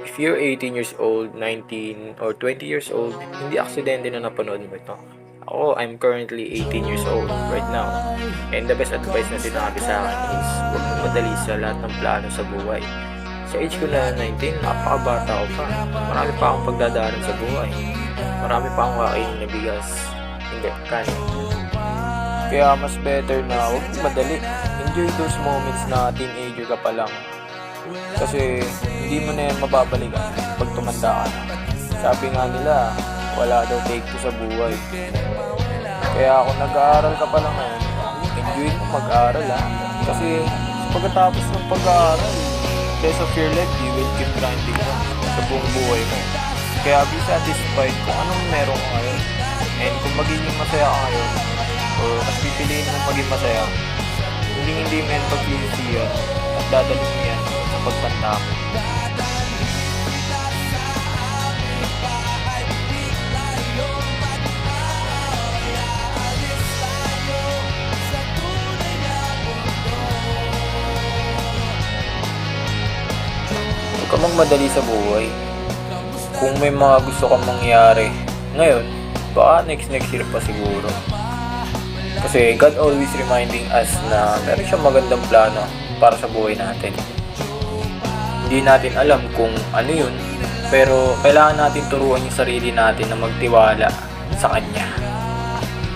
if you're 18 years old, 19, or 20 years old, hindi aksidente na napanood mo ito. Ako, I'm currently 18 years old right now. And the best advice na sinabi sa akin is, huwag mong madali sa lahat ng plano sa buhay. Sa age ko na 19, napakabata ko pa. Marami pa akong pagdadaanan sa buhay. Marami pa akong kakainin na bigas. Hindi, kanin. Kaya mas better na huwag mong madali. Enjoy those moments na teenager ka pa lang. Kasi hindi mo na yan mababalikan pag tumanda ka na. Sabi nga nila, wala daw take two sa buhay. Kaya kung nag-aaral ka pa lang ngayon, enjoy mo mag-aaral Kasi pagkatapos ng pag-aaral, rest of your life, you will keep grinding sa buong buhay mo. Kaya be satisfied kung anong meron ka ngayon. And kung magiging masaya ka ngayon, o mas pipiliin mo maging masaya, hindi mo yan paglilisiyan at dadalhin mo yan sa pagtanda mo. Huwag ka magmadali sa buhay. Kung may mga gusto kang mangyari ngayon, baka next year pa siguro. Kasi God always reminding us na meron siyang magandang plano para sa buhay natin. Hindi natin alam kung ano yun, pero kailangan natin turuan yung sarili natin na magtiwala sa Kanya.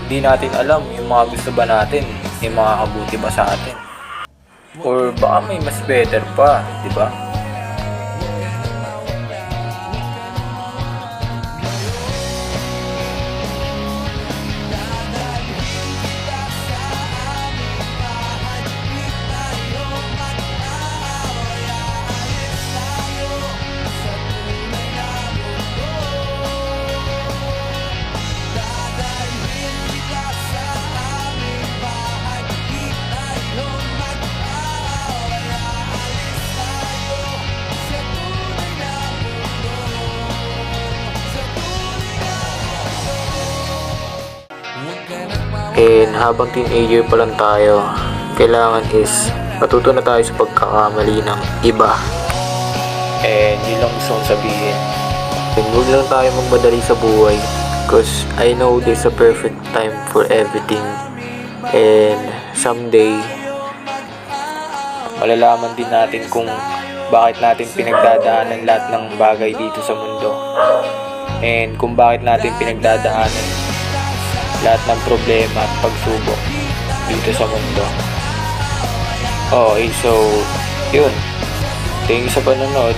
Hindi natin alam yung mga gusto ba natin, yung makakabuti ba sa atin. Or baka may mas better pa, di ba? And habang teenager pa lang tayo, kailangan is matuto na tayo sa pagkakamali ng iba. And yun lang gusto kong sabihin. And huwag lang tayo magmadali sa buhay, because I know there's a perfect time for everything. And someday, malalaman din natin kung bakit natin pinagdadaanan lahat ng bagay dito sa mundo. And kung bakit natin pinagdadaanan lahat ng problema at pagsubok dito sa mundo. Okay, so yun. Thank you sa panonood.